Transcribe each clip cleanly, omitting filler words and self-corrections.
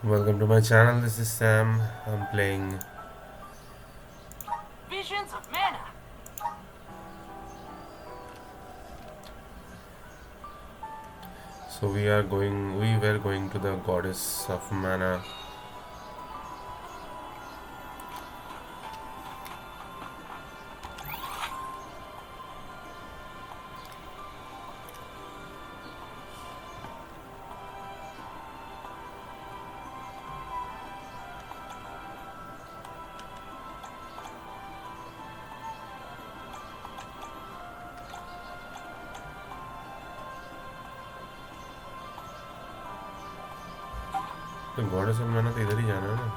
Welcome to my channel. This is Sam. I'm playing. Visions of mana. So we are going. We were going to the goddess of mana. तो goddess of mana तो इधर ही जाना है ना.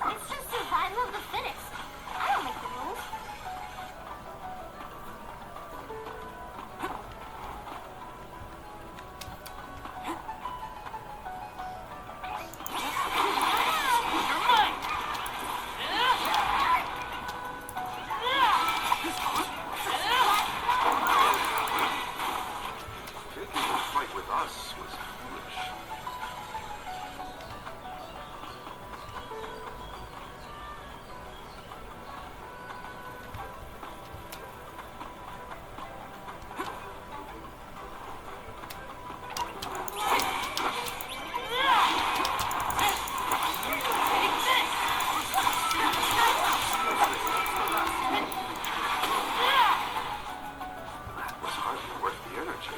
It's just survival of the fittest. I don't make the rules. Taking the fight with us was foolish. That was hardly worth the energy.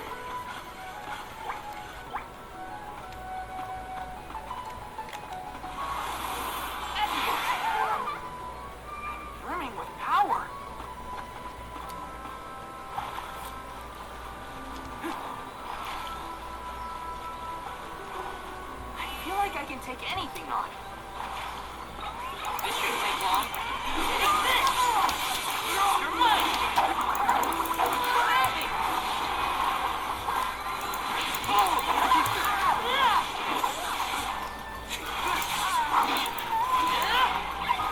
Brimming with power. I feel like I can take anything on. This shouldn't take long. Take this! You're mine!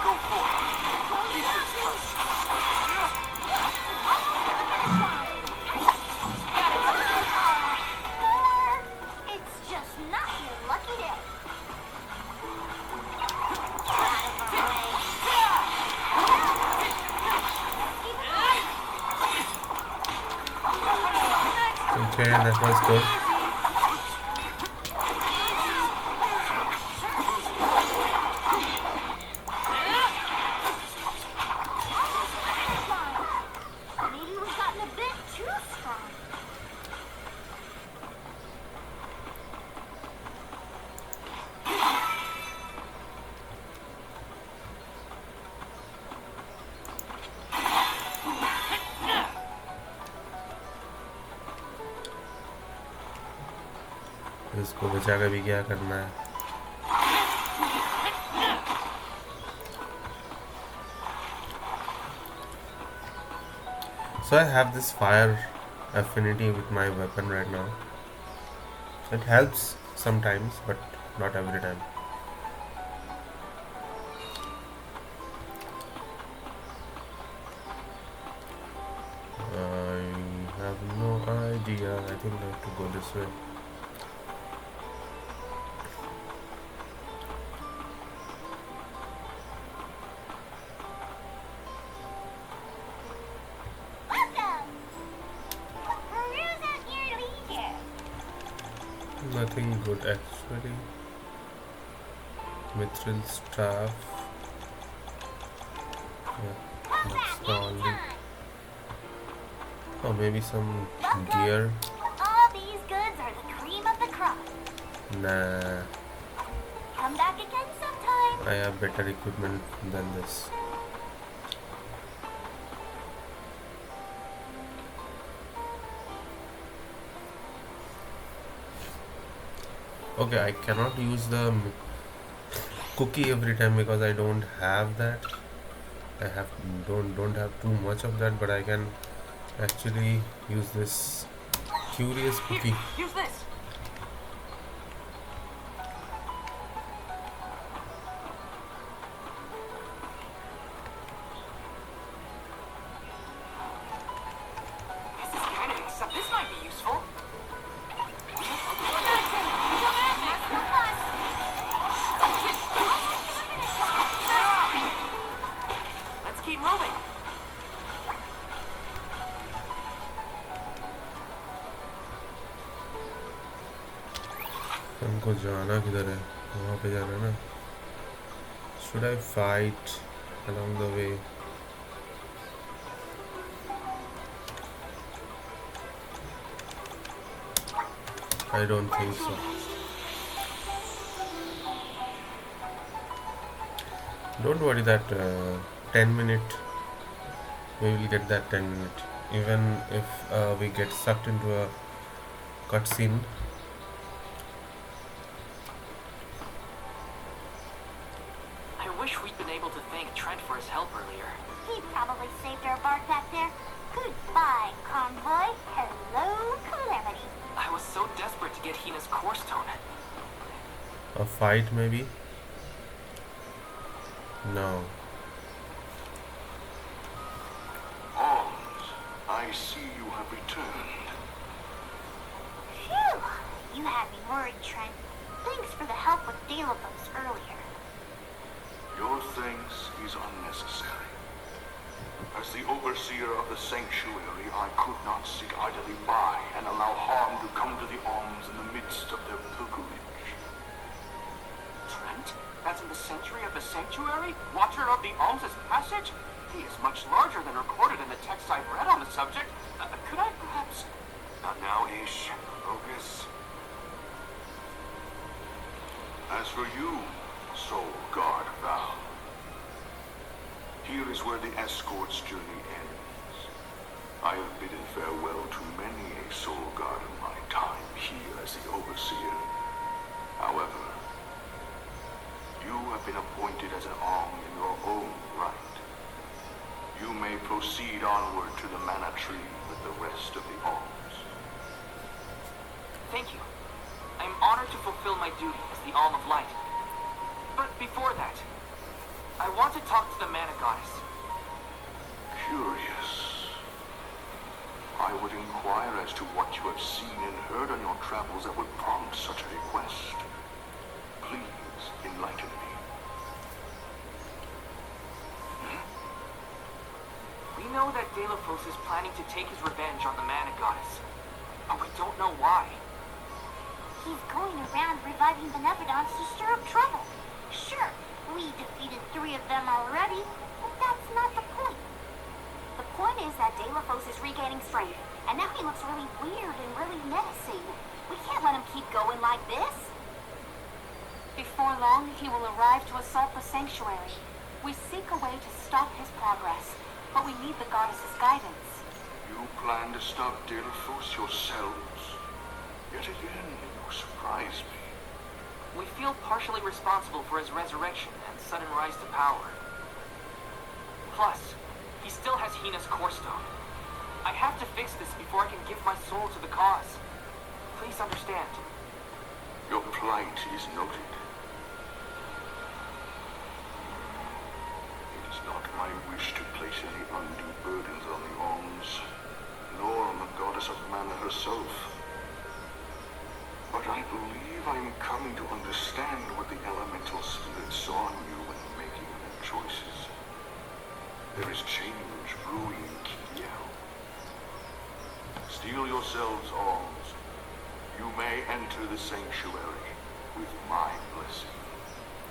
Go for it. Keep this touch. It's just not your lucky day. Okay, that was good. Maybe we've gotten a bit too strong. इसको बचा कर भी क्या करना है. So I have this fire affinity with my weapon right now. It helps sometimes, but not every time. I have no idea. I think I have to go this way. Welcome! Peru's out here to be here. Nothing good actually. Mithril staff. Yeah, Come that's back the only. anytime. Oh, maybe some Welcome. gear. All these goods are the cream of the crop. Nah, Come back again sometime. I have better equipment than this. Okay, I cannot use the cookie every time because I don't have that. I have don't have too much of that, but I can actually use this curious Here, cookie. use this. This is kind of except this might be useful. Let's keep moving. हमको जाना किधर है? वहाँ पे जाना है ना? Should I fight along the way? I don't think so. Don't worry that 10 minute, we will get that 10 minute. Even if we get sucked into a cutscene. I wish we'd been able to thank Trent for his help earlier. He probably saved our bark back there. Goodbye, convoy. Hello, calamity. I was so desperate to get Hina's core stone. A fight maybe? No. Holmes, I see you have returned. Phew! You had me worried, Trent. Thanks for the help with Dalevos earlier. Your thanks is unnecessary. As the overseer of the sanctuary, I could not sit idly by and allow harm to come to the Alms in the midst of their pilgrimage. Trent? That's in the century of the sanctuary? Watcher of the Alms' passage? He is much larger than recorded in the text I've read on the subject. Could I perhaps... Not now, Ish. Focus. As for you, Soul Guard Val, here is where the escort's journey ends. I have bidden farewell to many a Soul Guard in my time here as the Overseer. However, you have been appointed as an Alm in your own right. You may proceed onward to the Mana Tree with the rest of the Alms. Thank you. I am honored to fulfill my duty as the Alm of Light. But before that, I want to talk to the Mana Goddess. Curious. I would inquire as to what you have seen and heard on your travels that would prompt such a request. Please enlighten me. We know that Dalevos is planning to take his revenge on the Mana Goddess, but we don't know why. He's going around reviving benevolence to stir up trouble. Sure, we defeated 3 of them already, but that's not the point. The point is that Dalevos is regaining strength, and now he looks really weird and really menacing. We can't let him keep going like this. Before long, he will arrive to assault the sanctuary. We seek a way to stop his progress, but we need the goddess's guidance. You plan to stop Dalefos yourselves? Yet again, you surprise me. We feel partially responsible for his resurrection and sudden rise to power. Plus, he still has Hina's core stone. I have to fix this before I can give my soul to the cause. Please understand. Your plight is noted. It is not my wish to place any undue burdens on the Alms, nor on the goddess of mana herself. But I believe I am coming to understand what the elemental spirit saw in you when making their choices. There is change brewing in Kiel. Steel yourselves, Alms. You may enter the sanctuary with my blessing.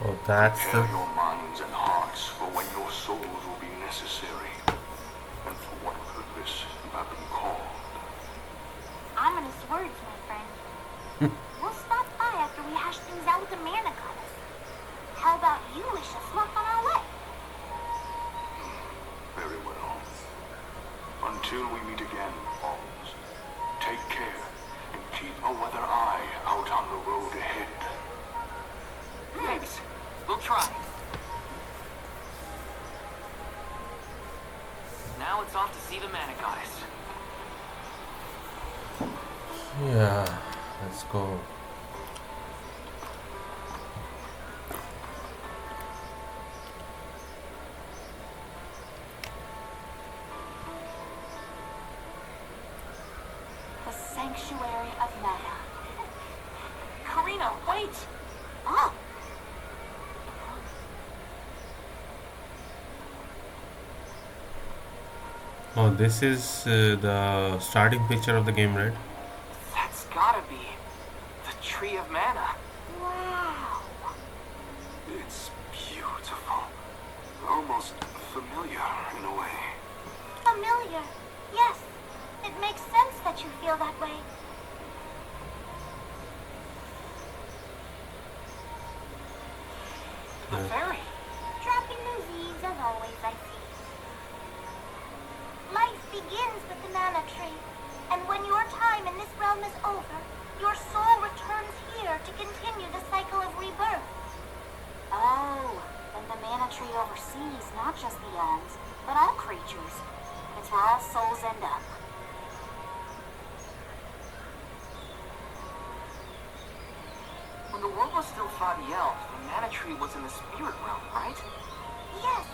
Oh, that's Prepare the... your minds and hearts for when your souls will be necessary, and for what purpose you have been called. Ominous words, my friend. We'll stop by after we hash things out with the Mana Goddess. How about you wish us luck on our way? Very well. Until we meet again, Alms, take care and keep a weather eye out on the road ahead. try. Now it's off to see the mana goddess. Yeah, let's go. The Sanctuary of Mana. Karina, wait! Oh, Oh, this is the starting picture of the game, right? That's gotta be the Tree of Mana. wow. It's beautiful. Almost familiar in a way. Familiar. Yes. It makes sense that you feel that way. The fairy. Dropping those eaves as always, I see. Life begins with the mana tree, and when your time in this realm is over, your soul returns here to continue the cycle of rebirth. Oh, and the mana tree oversees not just the elves, but all creatures. It's where all souls end up. When the world was still foggy elf, the mana tree was in the spirit realm, right? Yes,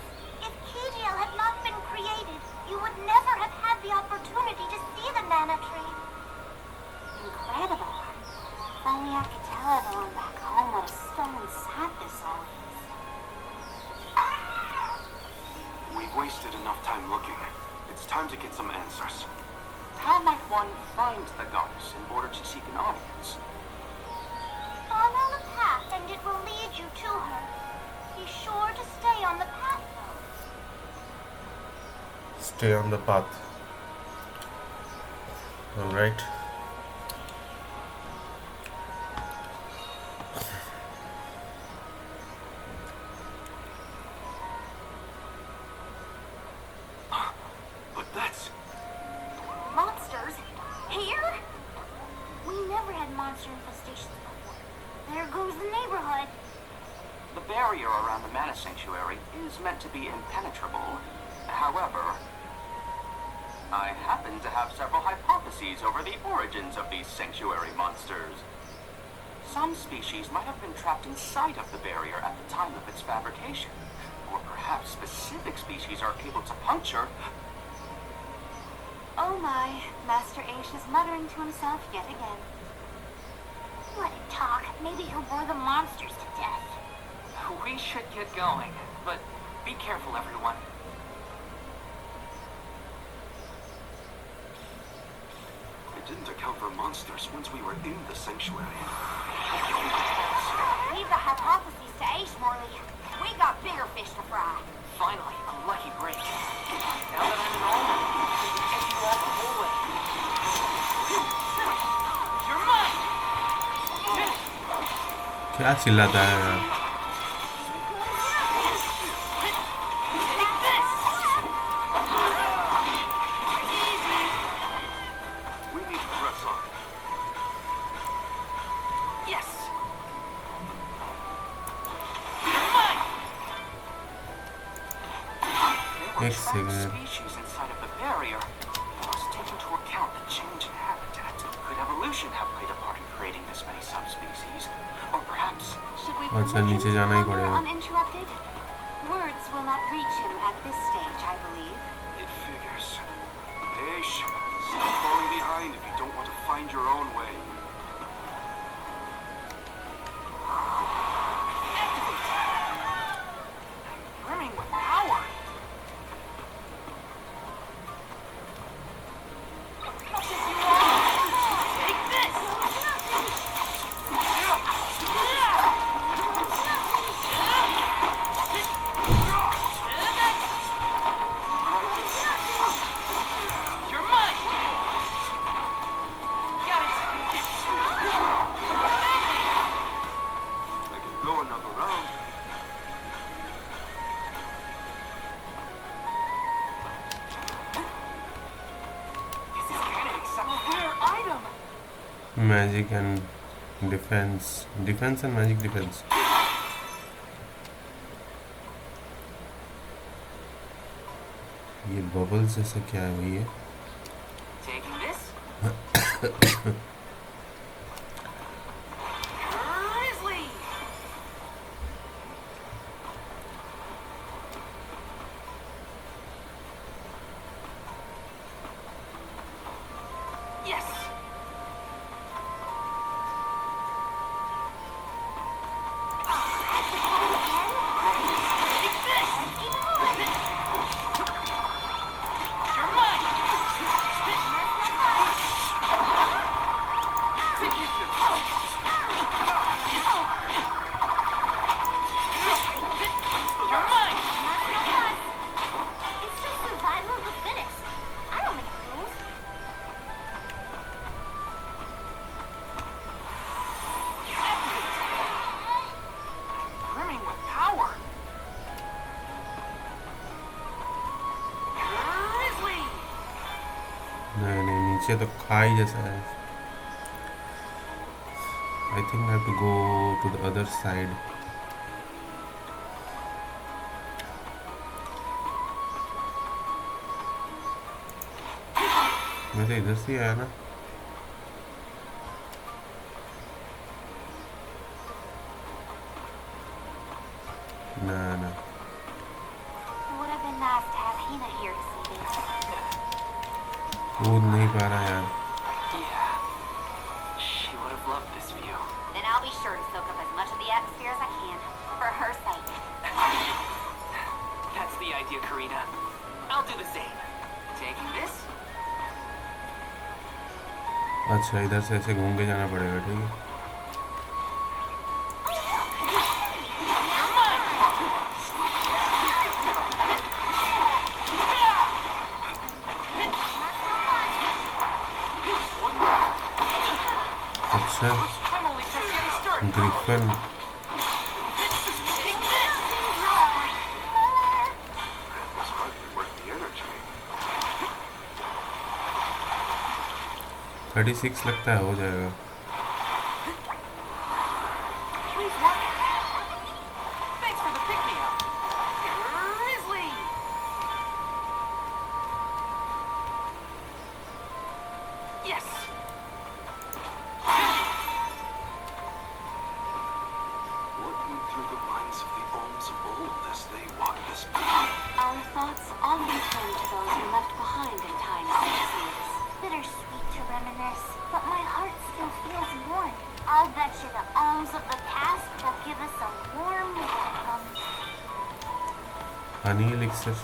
if Kijiel had not been created, you would never have had the opportunity to see the mana tree. Incredible. If only I could tell everyone back home what a stone sat this all is. We've wasted enough time looking. It's time to get some answers. How might one find the goddess in order to seek an audience? Follow the path and it will lead you to her. Be sure to stay on the path, though. Stay on the path. Alright. But that's... Monsters? Here? We never had monster infestations before. There goes the neighborhood. The barrier around the mana sanctuary is meant to be impenetrable. However, I happen to have several hypotheses over the origins of these sanctuary monsters. Some species might have been trapped inside of the barrier at the time of its fabrication. Or perhaps specific species are able to puncture... Oh my, Master Aish is muttering to himself yet again. Let it talk. Maybe he'll bore the monsters to death. We should get going, but be careful, everyone. It didn't account for monsters once we were in the sanctuary. Leave the hypotheses to Aish, Morley. We got bigger fish to fry. Finally, a lucky break. Now that I'm in all, I can get you all the whole way. You're mine! क्या चिल्लाता है यार? We need to press on. Yes! You're mine! There were एक trapped second. species inside of the barrier. I must take into account the change in habitat. Could evolution have played a part in creating this many subspecies? Or perhaps... Should we अच्छा, permit नीचे him to जाना ही wander पड़ेगा. uninterrupted? Words will not reach him at this stage, I believe. It figures. Ish, stop falling behind if you don't want to find your own way. brimming with power. Take this! You're mine! Got it! I can go another round. This is kinda exciting. A rare item! Magic and defense. Defense and magic defense. ये bubbles जैसा क्या है भैया? Taking this. Grizzly! Yes. Take this! You're mine! You're mine! It's just survival of the fittest. I don't make rules. Brimming with power. Grizzly! नहीं नहीं, नीचे तो खाई जैसा है. I think I have to go to the other side. मैं तो इधर से आया ना. ना ना, It would have been nice to have Hina here to see this. कूद नहीं पा रहा यार. Yeah. She would have loved this view. Then I'll be sure to soak up as much of the atmosphere as I can, for her sake. That's the idea, Karina. I'll do the same. Taking this. अच्छा, इधर से ऐसे घूम के जाना पड़ेगा. ठीक है. You're mine! अच्छा, I'm only just getting started. Griffin. Take this! It's hardly worth the energy. 36 लगता है हो जाएगा. Please work. Thanks for the pick-me-up. Grizzly! Yes! Looking through the minds of the Ohms of old as they walk this path. Our thoughts often turn to those we left behind in times such as these. Bittersweet to reminisce, but my heart still feels warm. I'll bet you the alms of the past will give us a warm welcome. Honey elixir.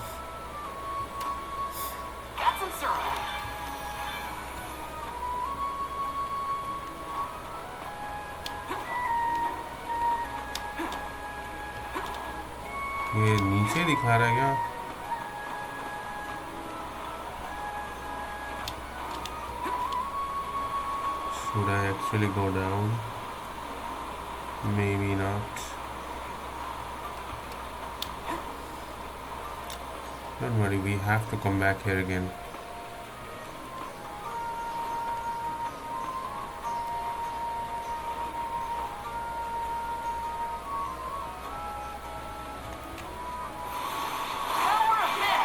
Got some syrup. ये नीचे दिखा रहा है क्या? Should I actually go down? Maybe not. Don't worry, we have to come back here again. Power of men!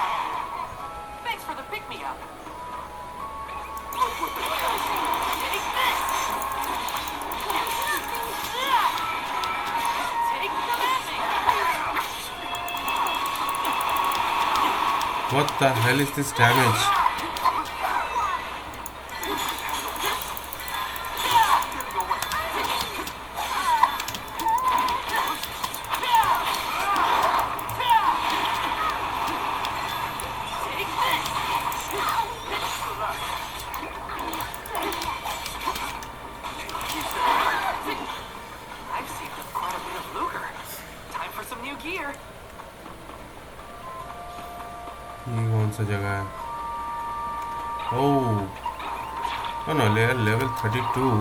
Thanks for the pick-me-up. Look what the Take this! Take the magic! What the hell is this damage? Take this! I've saved up quite a bit of lucre. Time for some new gear. ये कौन सा जगह है? ओह, oh no, level 32.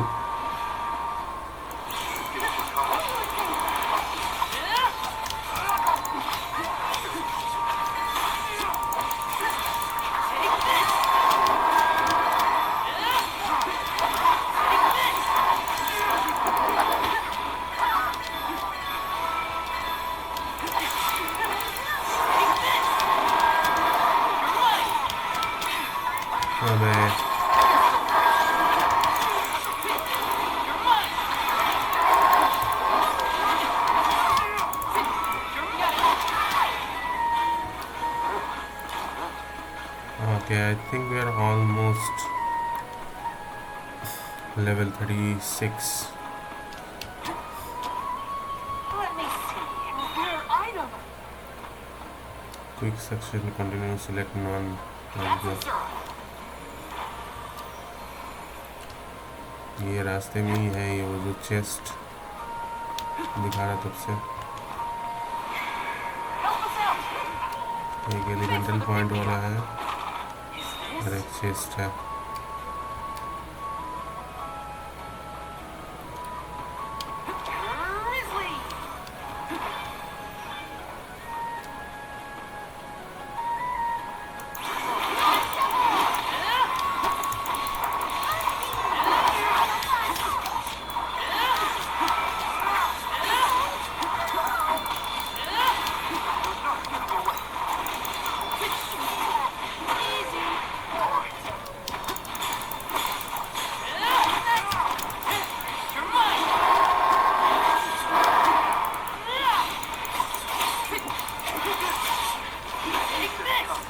Okay, I think we are almost level 36. Let me see. Rare item. Quick succession continue, select none. That's a syrup. ये रास्ते में ही है, ये वो जो चेस्ट दिखा रहा तब से, Help us out. एक एलिमेंटल पॉइंट वाला है Is और this? एक चेस्ट है. Grizzly. You're mine. Take this.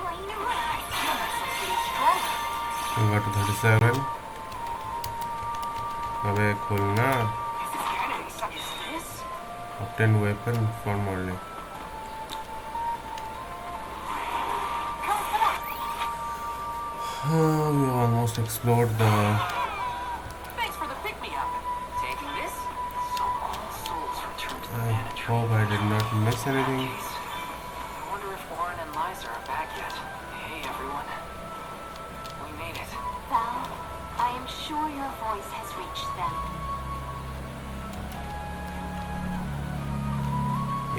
Playing around. Stronger. got to 37. अबे खोलना. Is this gonna be such as this? Obtain weapon for modeling. We almost explored the. Thanks for the pick-me-up. Taking this, so all souls return to the I mana tree. hope I did not miss anything. Jeez. I wonder if Orin and Liza are back yet. Hey, everyone. We made it. Val, I am sure your voice has reached them.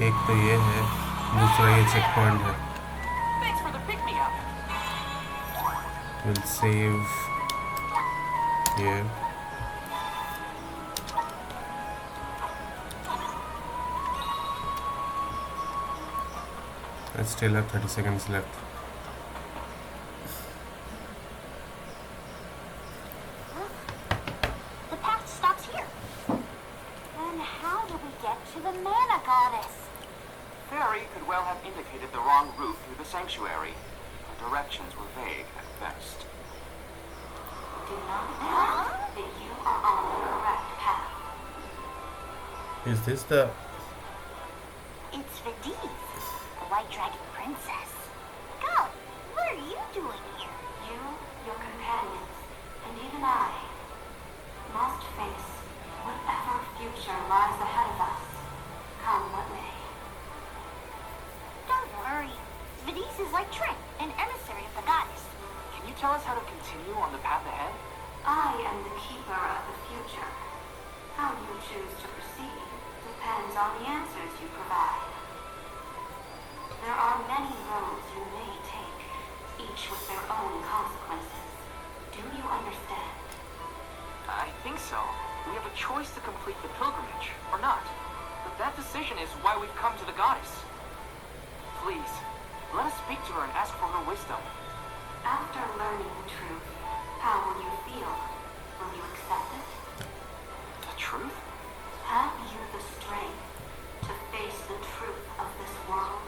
एक तो ये है, दूसरा ये check point है. Thanks for the pick-me-up. We'll save here. I still have 30 seconds left. The path stops here. Then how do we get to the mana goddess? Fairy could well have indicated the wrong route through the sanctuary. Her directions were vague at best. Do not doubt that you are on the correct path. Is this the? It's Vidiz, the White Dragon Princess. Golly, what are you doing here? You, your companions, and even I must face whatever future lies ahead of us, come what may. Don't worry. Vidiz is like Trent, an emissary of the goddess. Can you tell us how to continue on the path ahead? I am the keeper of the future. How you choose to proceed depends on the answers you provide. There are many roads you may take, each with their own consequences. Do you understand? I think so. We have a choice to complete the pilgrimage, or not. But that decision is why we've come to the goddess. Please, let us speak to her and ask for her wisdom. After learning the truth, how will you feel? Will you accept it? The truth? Have you the strength to face the truth of this world?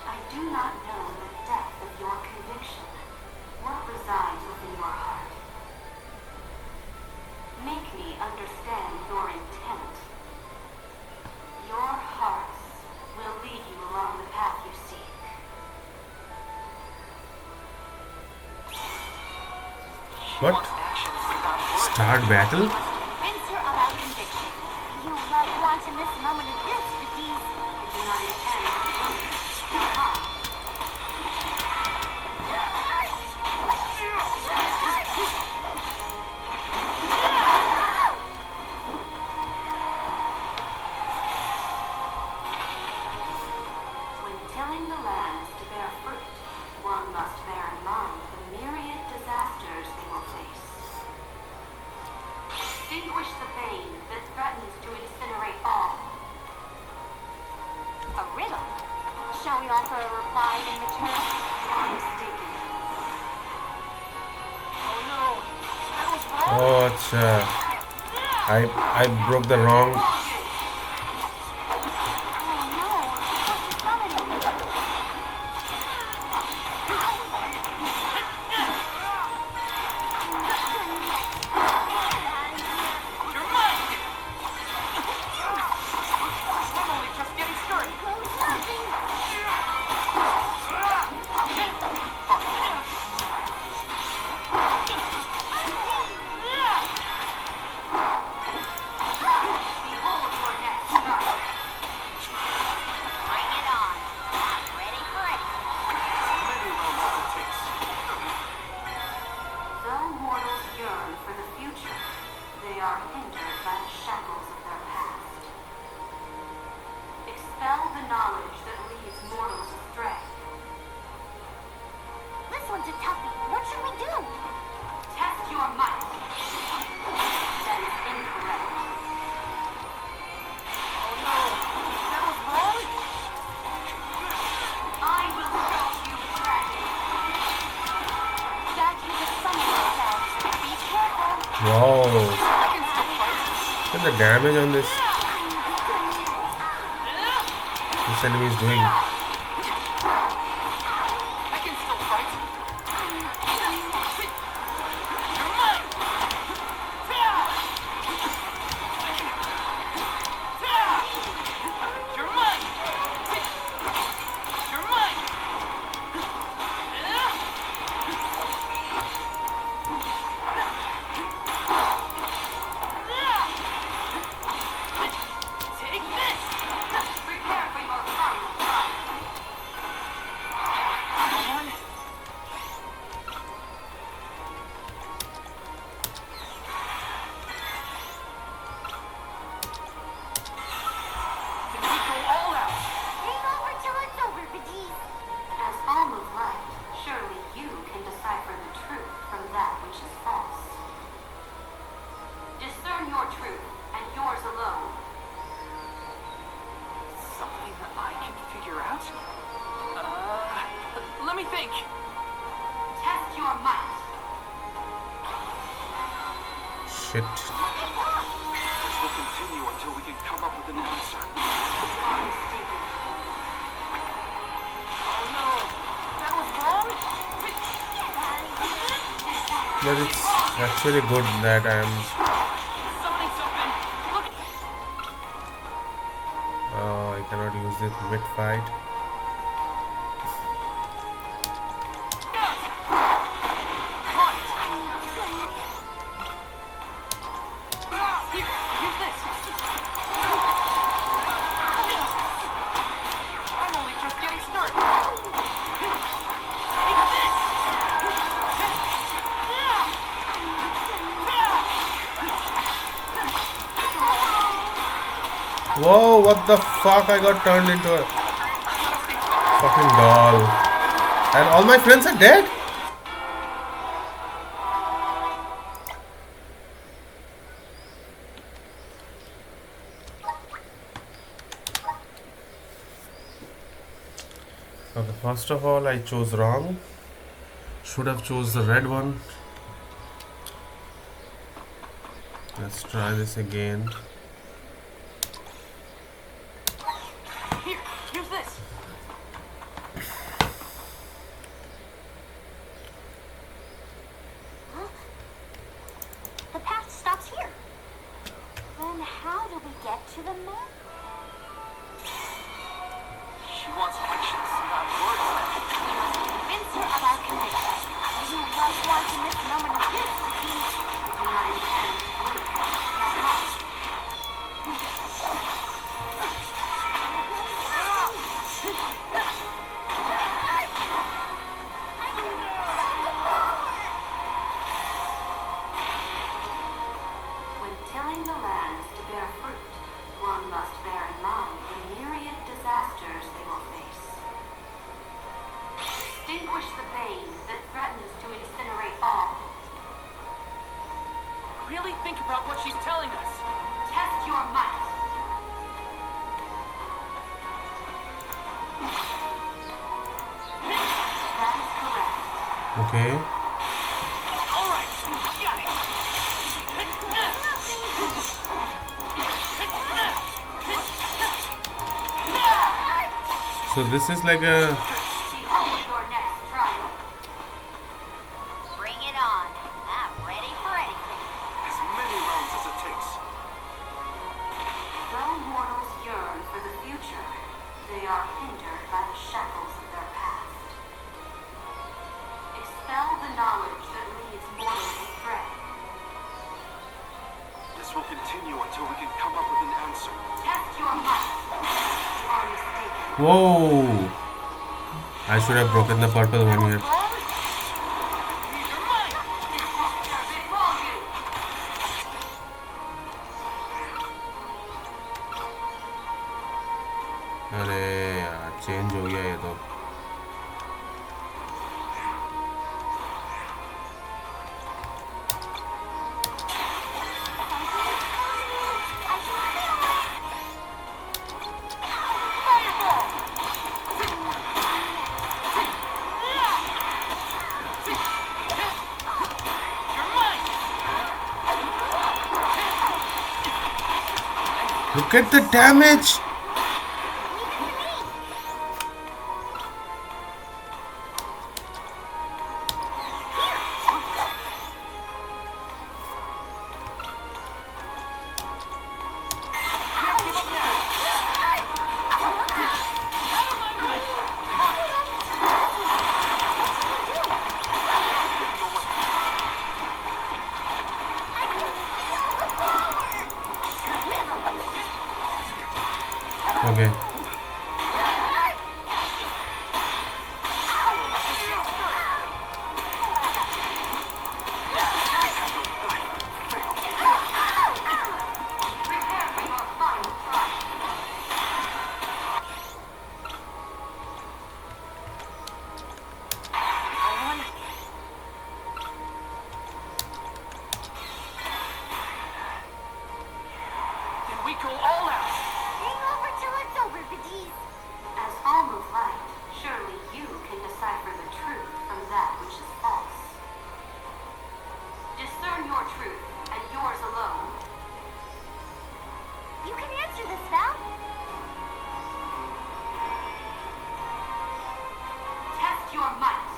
I do not know the depth of your conviction. What resides within your heart? Make me understand your intent. Your hearts will lead you along the path you seek. What? Actions without words. Start battle? Convince her of our conviction. You might want to miss a moment of this, Vidiz. I do not intend to lose. Now come. When tilling the lands to bear fruit, one must bear in mind the myriad disasters they will face. Extinguish the bane that threatens to incinerate all. A riddle. Shall we offer a reply in return? You are mistaken. Oh no! That was wrong! Oh, अच्छा. I broke the wrong. Oh no, what's coming? they are hindered by the shackles of their past. Expel the knowledge that leads mortals astray. This one's a toughie. What should we do? Test your might. That is incorrect. Oh no! That was wrong? I will show you dragon. That is a summoning sound. Be careful. Wow. I can still fight. Look at the damage on this enemy is doing. I can still fight. You're mine! You're mine! You're mine! Take this! Prepare for your final fight. Come on. Then we go all out. Game over till it's over, Veggie. As almost right, surely you can decipher the truth from that which is false. Discern your truth, and yours alone. Something that I can figure out? Let me think. Test your might. Shit. This will continue until we can come up with an answer. You are mistaken. Oh no! That was wrong? But it's actually good that I'm. Summoning something! Look! I cannot use it mid fight. Here, use this! I'm only just getting started! Take this! Whoa, what the fuck? I got turned into a fucking doll. And all my friends are dead? Okay, first of all, I chose wrong. Should have chose the red one. Let's try this again. Here, use this! The path stops here. Then how do we get to the map? She wants actions, not words. We must convince her of our connection. You was once in this moment of this, Veggie. I do not intend to leave. When tilling the lands to bear fruit, one must bear in mind the myriad disasters they will face. Extinguish the bane that threatens to incinerate all. Really think about what she's telling us. Test your might. That is correct. Okay. Alright, got it! So this is like a. Behold your next trial. Bring it on. I'm ready for anything. As many rounds as it takes. Though mortals yearn for the future, they are hindered by the shackles of their past. Expel the knowledge that leads mortals astray. This will continue until we can come up with an answer. Test your might. You are mistaken. Whoa! I should have broken the purple one here. You're mine! Before you. अरे यार change हो गया ये तो. Look at the damage. Okay. Then we go all out. Hang over till it's over, Veggies. As all move right, surely you can decipher the truth from that which is false. Discern your truth, and yours alone. You can answer this, Val. Test your might.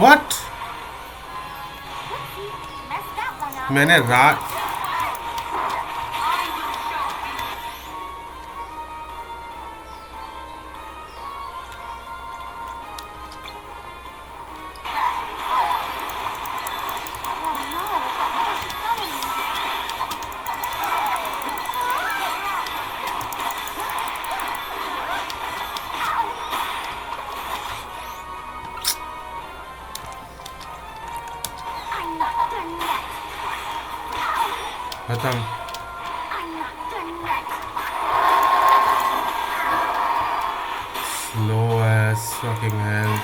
What? Whoopsie, messed that one up. मैंने रात Oh no, what is coming? I'm not done yet. खत्म. I'm not done yet. Slow as fucking hell.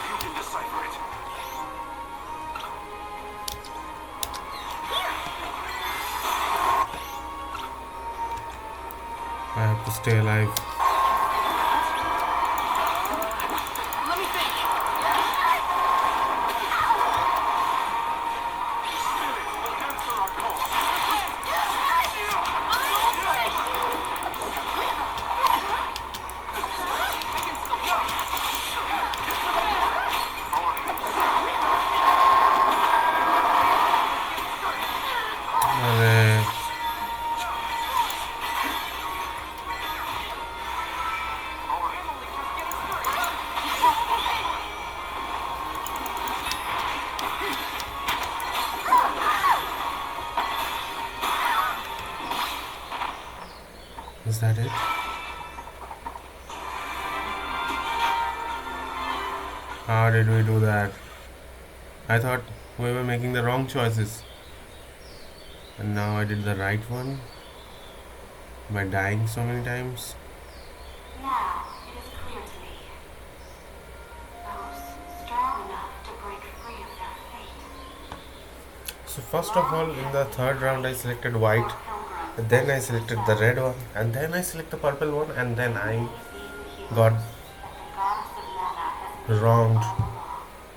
You can decipher it. I have to stay alive. Let me think. Answer our call. अरे is that it? How did we do that? I thought we were making the wrong choices. And now I did the right one by dying so many times. Now it is clear to me. Those strong enough to break free of their fate. So first of all, in the third round I selected white, Pilgrims then I selected the red one, and then I select the purple one, and then I got that the goddess of mana has wronged.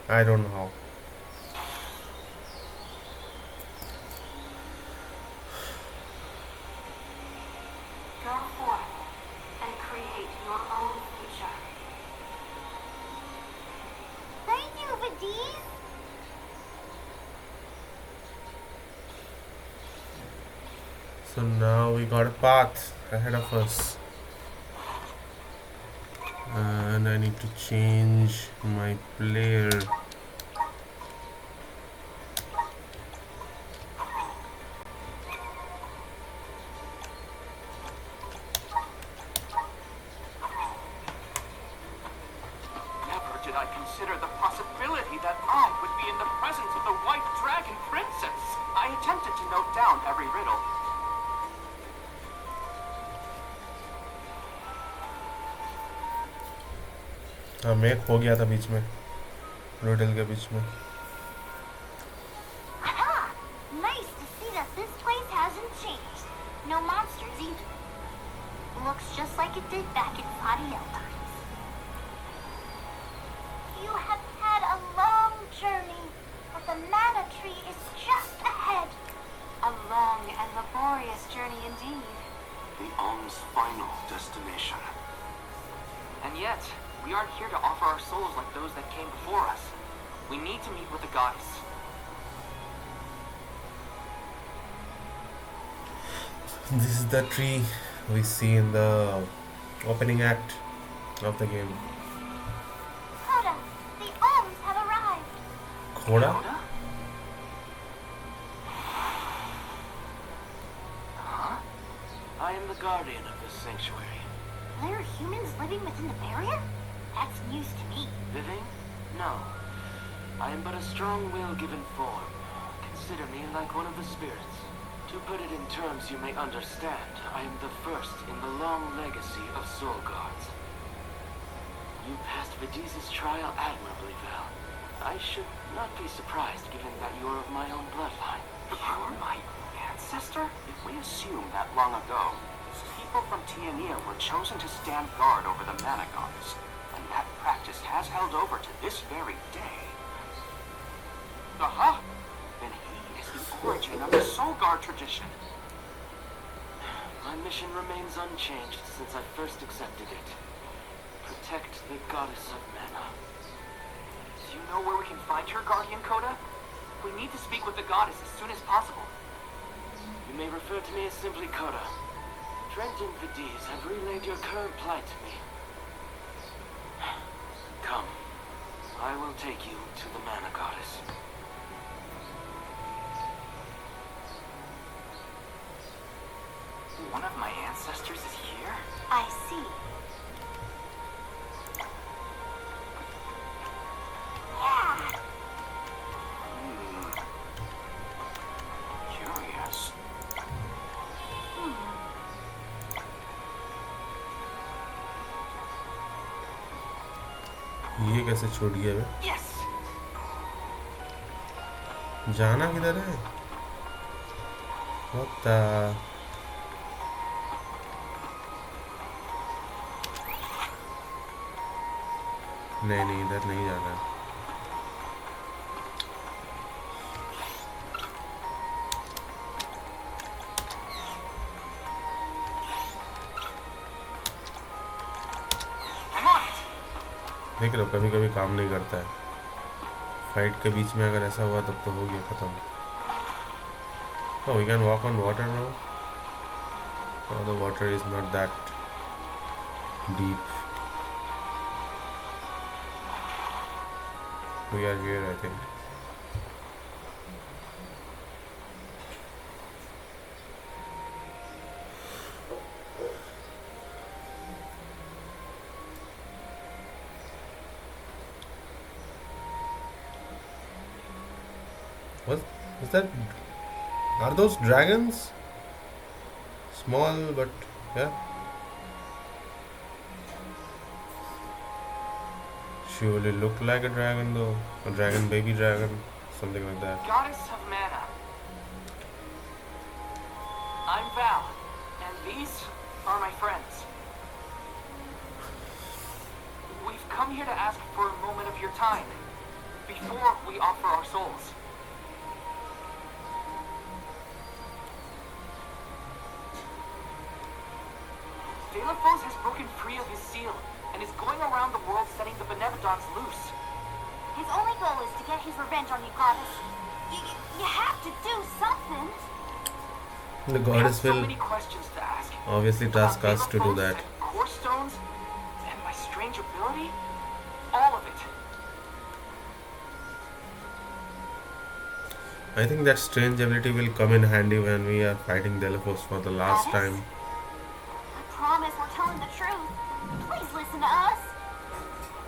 I don't know how. go forth and create your own future. Thank you, Veggies. So now we got a path ahead of us. And I need to change my player. Never did I consider the possibility that I would be in the presence of the White Dragon Princess. I attempted to note down every riddle. हाँ मैं खो गया था बीच में रोडल के बीच में Aha! Nice to see that this place hasn't changed. No monsters either. Looks just like it did back in Fariel times. You have had a long journey, but the mana tree is just ahead. A long and laborious journey indeed. The Alm's final destination. And yet, we aren't here to offer our souls like those that came before us. We need to meet with the goddess. This is the tree we see in the opening act of the game. Coda, the Alms have arrived. Khoda? Huh? I am the guardian of this sanctuary. There are humans living within the barrier? That's news to me. Living? No. I am but a strong will given form. Consider me like one of the spirits. To put it in terms you may understand, I am the first in the long legacy of soul guards. You passed Vidiza's trial admirably, Val. I should not be surprised given that you are of my own bloodline. You're my ancestor? If we assume that long ago, people from Tiania were chosen to stand guard over the mana goddess, and that practice has held over to this very day. Aha! Then he is the origin of the Soul Guard tradition. My mission remains unchanged since I first accepted it. Protect the goddess of mana. Do you know where we can find her, Guardian Coda? We need to speak with the goddess as soon as possible. You may refer to me as simply Coda. Trent and Vidiz have relayed your current plight to me. Come. I will take you to the mana goddess. One of my ancestors is here? I see. Yeah. Curious. ये कैसे छूट गया बे? Yes! जाना किधर है? What the? नहीं इधर नहीं जाना है। देख लो कभी कभी काम नहीं करता है फाइट के बीच में अगर ऐसा हुआ तब तो हो गया खत्म oh we can walk on water now oh the water is not that deep we are here I think What is that? Are those dragons? Small, but yeah. Surely look like a dragon though. A dragon, baby dragon, something like that. Goddess of Mana. I'm Val, and these are my friends. We've come here to ask for a moment of your time, before we offer our souls. Delafos has broken free of his seal, and is going around the world setting the Benevodons loose. His only goal is to get his revenge on you, goddess. You have to do something. The We have goddess so will many questions to ask. obviously task About us to do Delos that. and core stones and my strange ability. All of it. I think that strange ability will come in handy when we are fighting Delphos for the last Goddess? time. I promise we're telling the truth. Please listen to us.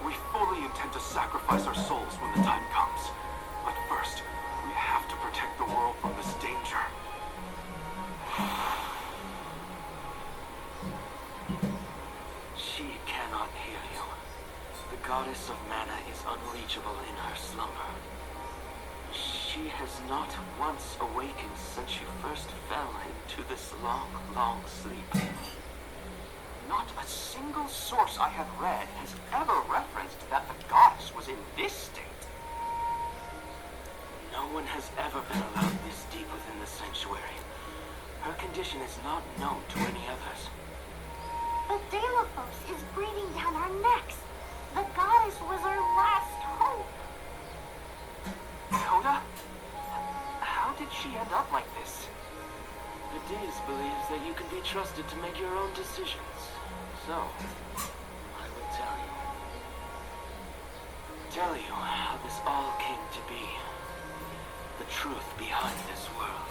We fully intend to sacrifice our souls when the time comes. But first, we have to protect the world from this danger. She cannot hear you. The goddess of mana is unreachable in her slumber. She has not once awakened since she first fell into this long, long sleep. Not a single source I have read has ever referenced that the goddess was in this state. No one has ever been allowed this deep within the sanctuary. Her condition is not known to any others. But Delos is breathing down our necks. The goddess was our last hope. Coda? How did she end up like this? The Diz believes that you can be trusted to make your own decisions. So, I will tell you. Tell you how this all came to be. The truth behind this world.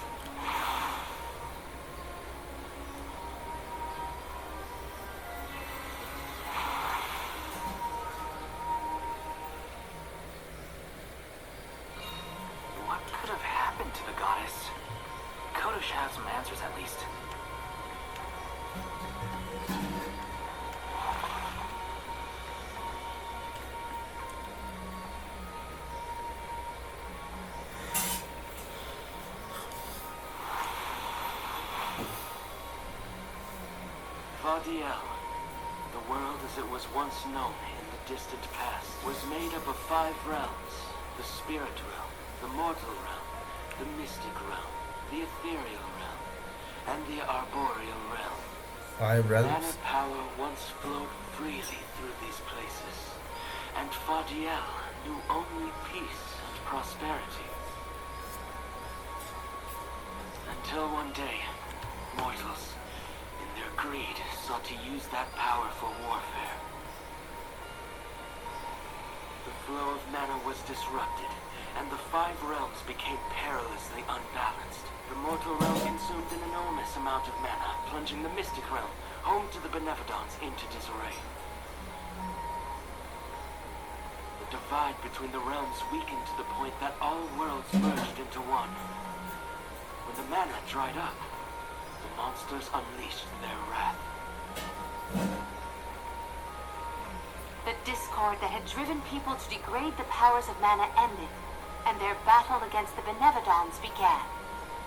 What could have happened to the goddess? Coda should have some answers at least. Vardiel, the world as it was once known in the distant past, was made up of 5 realms. The spirit realm, the mortal realm, the mystic realm, the ethereal realm, and the arboreal realm. 5 realms. Mana power once flowed freely through these places, and Vardiel knew only peace and prosperity. Until one day, mortals, in their greed, sought to use that power for warfare. The flow of mana was disrupted, and the 5 realms became perilously unbalanced. The mortal realm consumed an enormous amount of mana, plunging the mystic realm, home to the Beneficons, into disarray. The divide between the realms weakened to the point that all worlds merged into one. When the mana dried up, the monsters unleashed their wrath. The discord that had driven people to degrade the powers of mana ended, and their battle against the Beneficons began.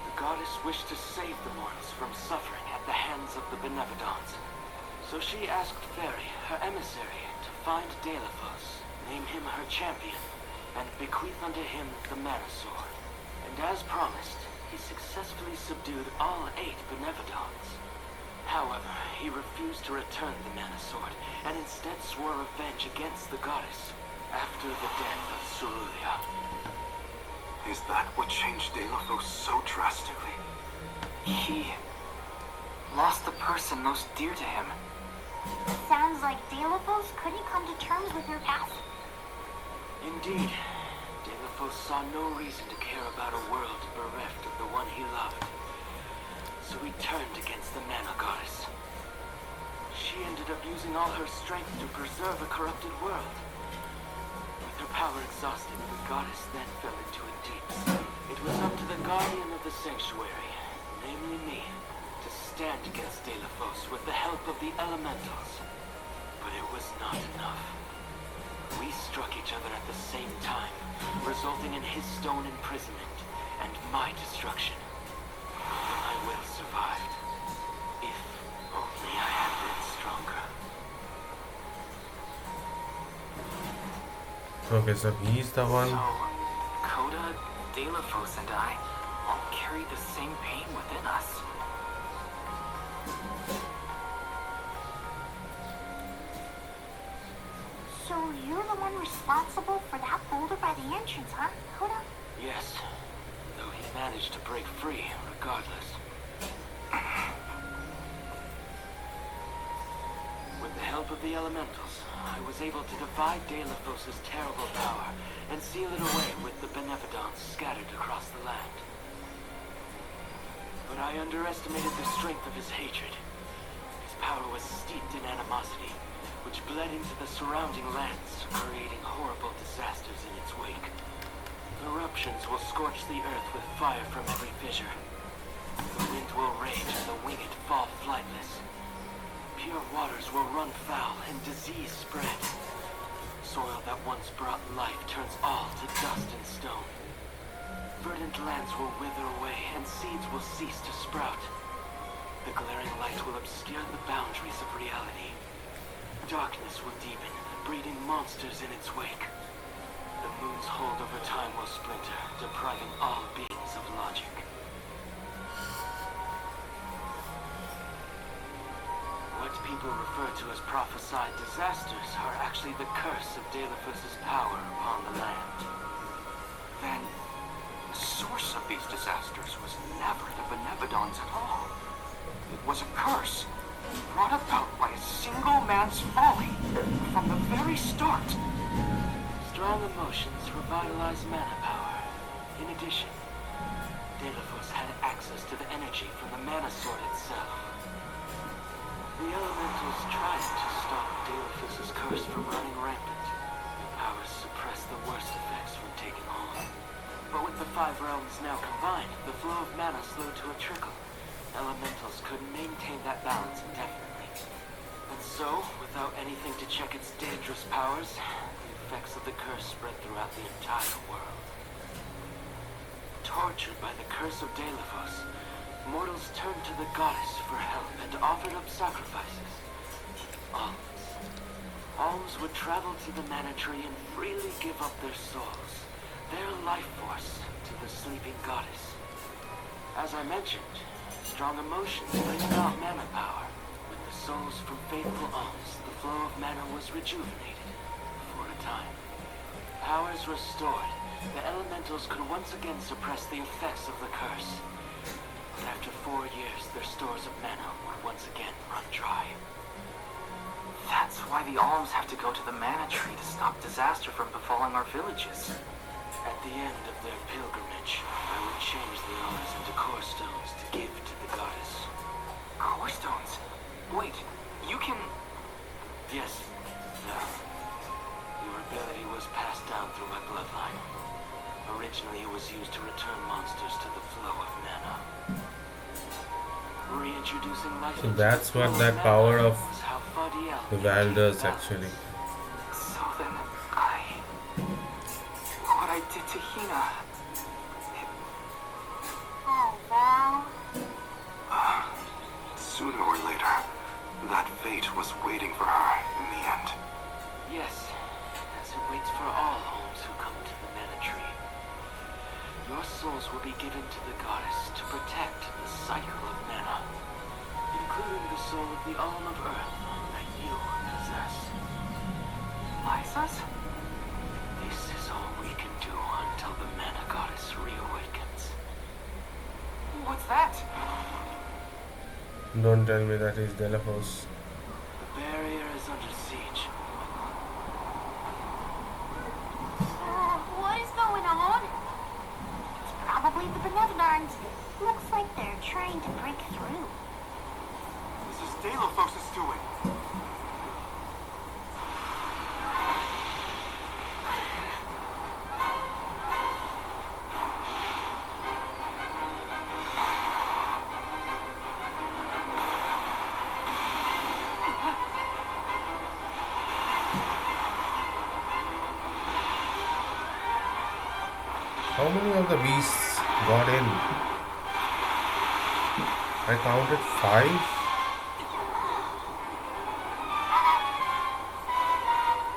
The goddess wished to save the mortals from suffering at the hands of the Beneficons. So she asked Fairy, her emissary, to find Delos, name him her champion, and bequeath unto him the mana sword. And as promised, he successfully subdued all 8 Beneficons. However, he refused to return the mana sword, and instead swore revenge against the goddess after the death of Cerulia. Is that what changed Delos so drastically? He lost the person most dear to him. Sounds like Delos couldn't come to terms with her past. Indeed, Delos saw no reason to care about a world bereft of the one he loved. So he turned against the mana goddess. She ended up using all her strength to preserve a corrupted world. With her power exhausted, the goddess then fell into a deep sleep. It was up to the guardian of the sanctuary, namely me, to stand against Delos with the help of the elementals. But it was not enough. We struck each other at the same time, resulting in his stone imprisonment and my destruction. My will survived. If only I had been stronger. Okay, so he's the one. So, Coda, Delos, and I all carry the same pain within us. So you're the one responsible for that boulder by the entrance, huh, Coda? Yes, though he managed to break free regardless. With the help of the elementals, I was able to divide Deilophos' terrible power and seal it away with the Beneficons scattered across the land. But I underestimated the strength of his hatred. His power was steeped in animosity, which bled into the surrounding lands, creating horrible disasters in its wake. Eruptions will scorch the earth with fire from every fissure. The wind will rage and the winged fall flightless. Pure waters will run foul and disease spread. Soil that once brought life turns all to dust and stone. Verdant lands will wither away and seeds will cease to sprout. The glaring light will obscure the boundaries of reality. Darkness will deepen, breeding monsters in its wake. The moon's hold over time will splinter, depriving all beings of logic. What people refer to as prophesied disasters are actually the curse of Deilophos' power upon the land. Then, the source of these disasters was never the Beneficons at all. It was a curse, brought about by a single man's folly from the very start. Strong emotions revitalize mana power. In addition, Deilophos had access to the energy from the mana sword itself. The elementals tried to stop Deilophos' curse from running rampant. The powers suppressed the worst effects from taking hold. But with the 5 realms now combined, the flow of mana slowed to a trickle. Elementals couldn't maintain that balance indefinitely. And so, without anything to check its dangerous powers, the effects of the curse spread throughout the entire world. Tortured by the curse of Deilophos, mortals turned to the goddess for help and offered up sacrifices. Alms. Alms would travel to the mana tree and freely give up their souls, their life force, to the sleeping goddess. As I mentioned, strong emotions bring about mana power. With the souls from faithful alms, the flow of mana was rejuvenated for a time. Powers restored, the elementals could once again suppress the effects of the curse. But after 4 years, their stores of mana would once again run dry. That's why the alms have to go to the mana tree to stop disaster from befalling our villages. At the end of their pilgrimage, I would change the alms into core stones to give to the goddess. Core stones? Wait, you can... Yes, no. Your ability was passed down through my bloodline. Originally, it was used to return monsters to the flow of mana. Reintroducing life So into that's the what flow that mana power of is how Fadiel the became Val does balanced. actually. So then, what I did to Hina... Oh, Val. Sooner or later, that fate was waiting for her in the end. Yes, as it waits for all homes who come to the mana tree. Your souls will be given to the goddess to protect the cycle of mana, including the soul of the Alm of Earth that you possess. Liza's? This is all we can do until the mana goddess reawakens. What's that? Don't tell me that is Deilophos. The barrier is under siege. What is going on? It's probably the Beneficons. Looks like they're trying to break through. This is Deilophos' doing. How many of the beasts got in? I counted 5.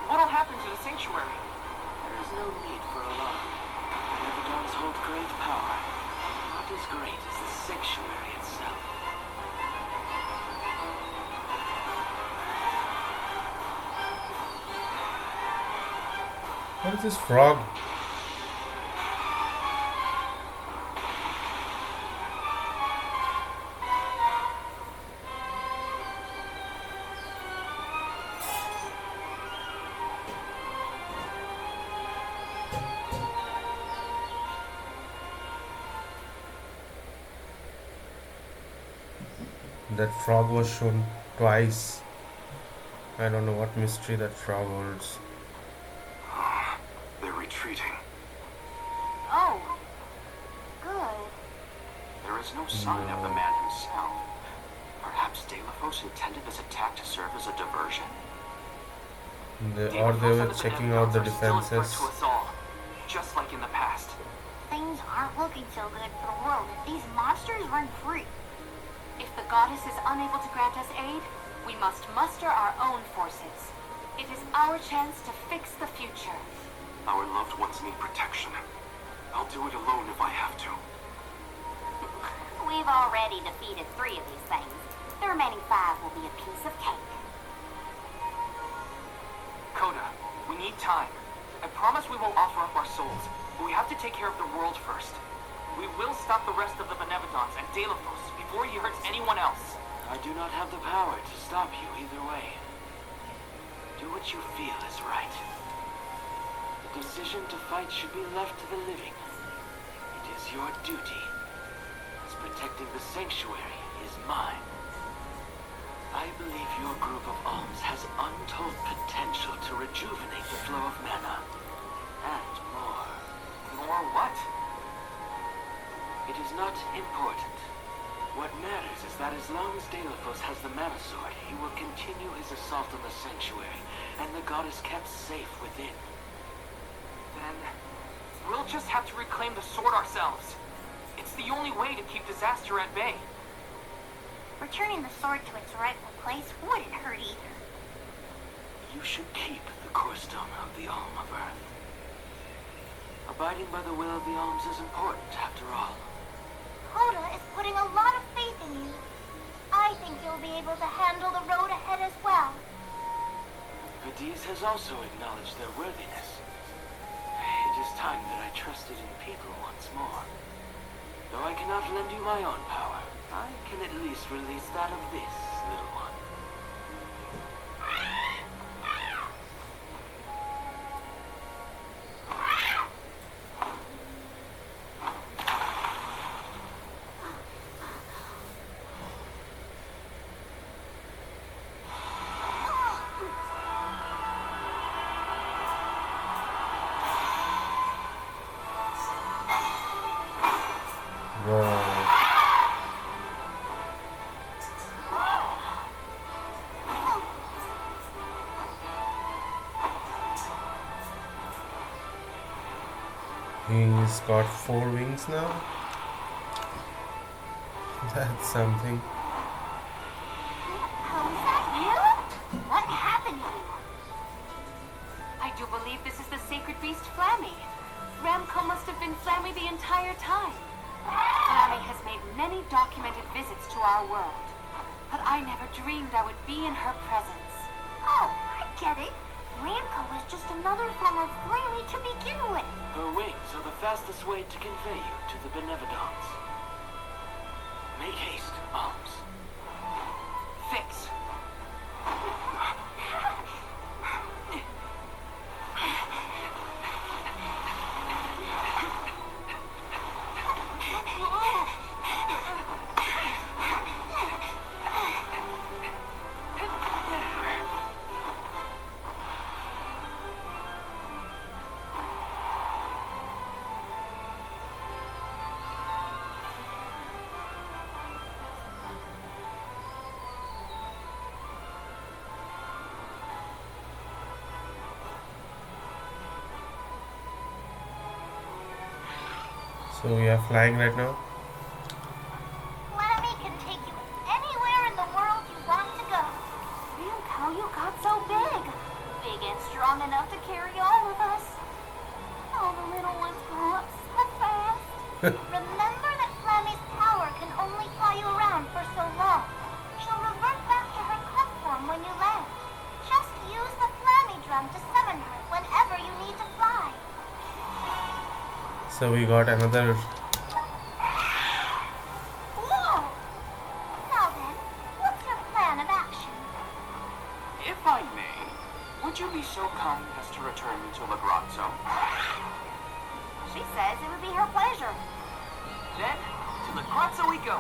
What'll happen to the sanctuary? There is no need for alarm. Beneficons hold great power. Not as great as the sanctuary itself. What is this frog? That frog was shown twice. I don't know what mystery that frog holds. They're retreating. Oh, good. There is no sign of the man himself. Perhaps Delaphos intended this attack to serve as a diversion? Or they Delaphos were and the checking out the Benevolents are still a threat defenses. to us all, just like in the past. Things aren't looking so good for the world if these monsters run free. If the goddess is unable to grant us aid, we must muster our own forces. It is our chance to fix the future. Our loved ones need protection. I'll do it alone if I have to. We've already defeated 3 of these things. The remaining 5 will be a piece of cake. Coda, we need time. I promise we won't offer up our souls, but we have to take care of the world first. We will stop the rest of the Benevolents and Delaphos before he hurts anyone else. I do not have the power to stop you either way. Do what you feel is right. The decision to fight should be left to the living. It is your duty, as protecting the sanctuary is mine. I believe your group of alms has untold potential to rejuvenate the flow of mana. And more. More what? It is not important. What matters is that as long as Delaphos has the Mana Sword, he will continue his assault on the sanctuary, and the goddess kept safe within. Then we'll just have to reclaim the sword ourselves. It's the only way to keep disaster at bay. Returning the sword to its rightful place wouldn't hurt either. You should keep the core stone of the Alm of Earth. Abiding by the will of the alms is important, after all. Hoda is putting a lot of faith in you. I think you'll be able to handle the road ahead as well. Cadiz has also acknowledged their worthiness. It is time that I trusted in people once more. Though I cannot lend you my own power, I can at least release that of this little one. Wow. He's got 4 wings now. That's something. Oh, is that you? What happened to you? I do believe this is the sacred beast Flammy. Ramco must have been Flammy the entire time. Flammy has made many documented visits to our world, but I never dreamed I would be in her presence. Oh, I get it. Ramco was just another form of Flammy to begin with. Her wings are the fastest way to convey you to the Benevolents. Make haste, alms. Fix. So we are flying right now. Flammy can take you anywhere in the world you want to go. Ramco, you got so big. Big and strong enough to carry all of us. All the little ones grow up so fast. Remember that Flammy's power can only fly you around for so long. She'll revert back to her club form when you land. Just use the Flammy drum to summon her whenever you need to fly. So we got another. Whoa! Now then, what's your plan of action? If I may, would you be so kind as to return me to La Grotto? She says it would be her pleasure. Then, to La Grotto we go.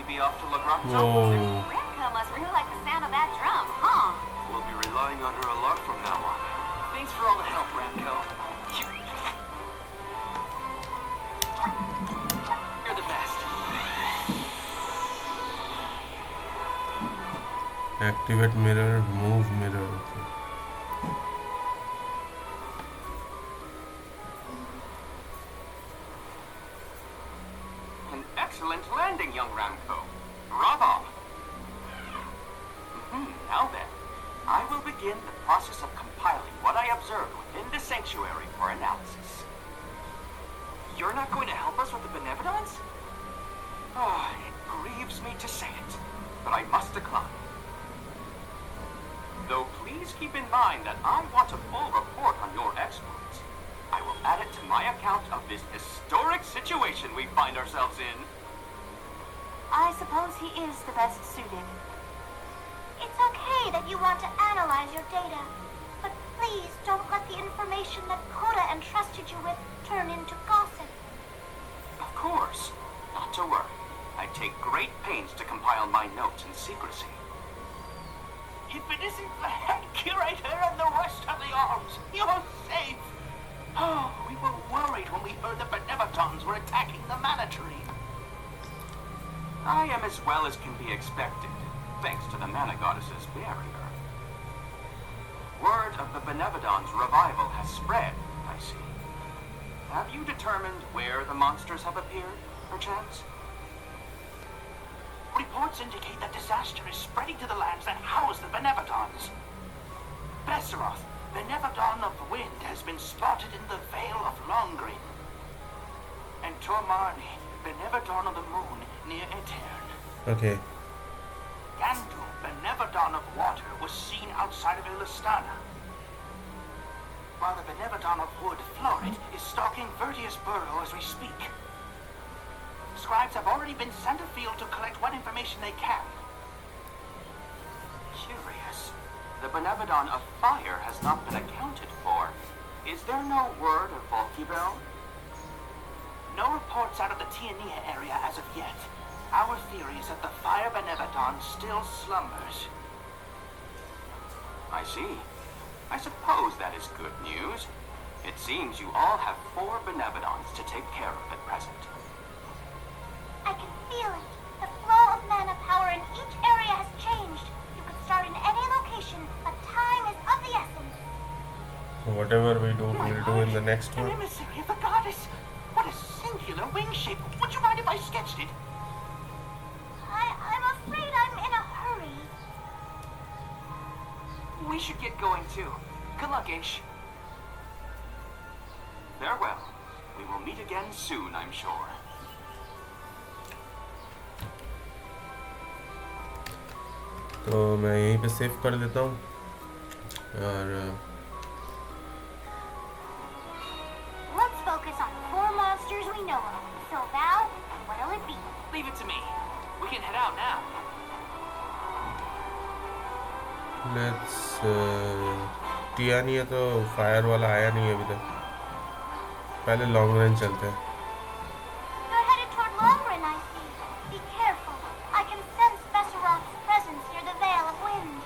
we be off to Lagrange? Whoa. Remco must really like the sound of that drum, huh? We'll be relying on her a lot from now on. Thanks for all the help, Remco. You're the best. Activate mirror, move mirror. Okay. An excellent landing, young Ramco. Bravo! Now then, I will begin the process of compiling what I observed within the sanctuary for analysis. You're not going to help us with the Benevolence? Oh, it grieves me to say it, but I must decline. Though please keep in mind that I want a full report on your exploits. I will add it to my account of this historic situation we find ourselves in. I suppose he is the best suited. It's okay that you want to analyze your data, but please don't let the information that Coda entrusted you with turn into gossip. Of course, not to worry. I take great pains to compile my notes in secrecy. If it isn't the head curator and the rest of the arms, you're safe. Oh, we were worried when we heard the Benevatons were attacking the Mana Tree. I am as well as can be expected, thanks to the Mana Goddess's barrier. Word of the Benevodon's revival has spread, I see. Have you determined where the monsters have appeared, perchance? Reports indicate that disaster is spreading to the lands that house the Benevatons. Besseroth, Benevodon of the Wind, has been spotted in the Vale of Longrin. And Tormarni, Benevodon of the Moon, near Etern. Okay. Gandul, Benevodon of Water, was seen outside of Illistana. While the Benevodon of Wood, Florid, is stalking Vertius Burrow as we speak. Scribes have already been sent afield to collect what information they can. Curious. The Benevodon of Fire has not been accounted for. Is there no word of Volkibel? No reports out of the Tiania area as of yet. Our theory is that the Fire Benevodon still slumbers. I see. I suppose that is good news. It seems you all have 4 Benevodons to take care of at present. I can feel it. The flow of mana power in each area has changed. You could start in any location, but time is of the essence. So whatever we do, we'll do in the next An one. emissary of the goddess. What a singular wing shape. Would you mind if I sketched it? I'm afraid I'm in a hurry. We should get going too. Good luck, Ish. Farewell. We will meet again soon, I'm sure. तो मैं यहीं पे save कर देता हूँ और Let's focus on the 4 monsters we know of. So Val, what'll it be? Leave it to me. We can head out now. Let's टिया नहीं है तो फायर वाला आया नहीं है अभी तक. पहले लॉन्ग रेंज चलते हैं. You're headed toward Longren, I see. Be careful. I can sense Besseroth's presence near the Vale of Wind.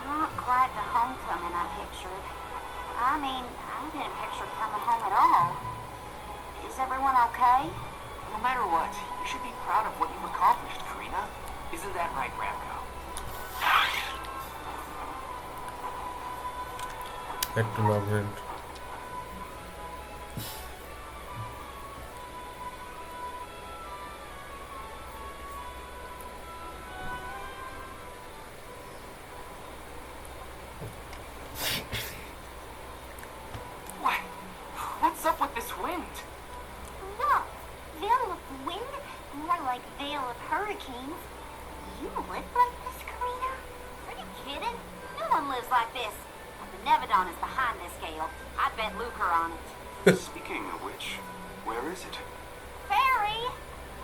Not quite the homecoming I pictured. I mean, I didn't picture coming home at all. Is everyone okay? No matter what, you should be proud of what you've accomplished, Karina. Isn't that right, Ramco? Head to log rent. What? What's up with this wind? Look, Vale of Wind? More like Vale of Hurricanes. You live like this, Karina? Are you kidding? No one lives like this. The Nevedon is behind this gale. I bet Lucre on it. Speaking of which, where is it? Fairy!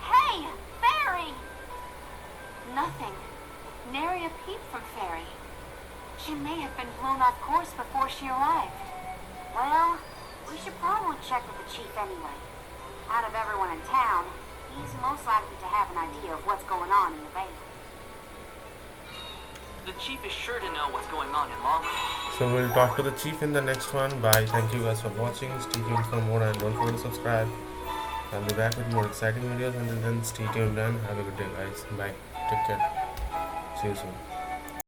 Hey, Fairy! Nothing. Nary a peep from Fairy. She may have been blown off course before she arrived. Well, we should probably check with the chief anyway. Out of everyone in town, He's most likely to have an idea of what's going on in the bay. The chief is sure to know what's going on in Longwood. So we'll talk to the chief in the next one. Bye. Thank you guys for watching. Stay tuned for more and don't forget to subscribe. I'll be back with more exciting videos. Until then, stay tuned and have a good day, guys. Bye. Take care. See you soon.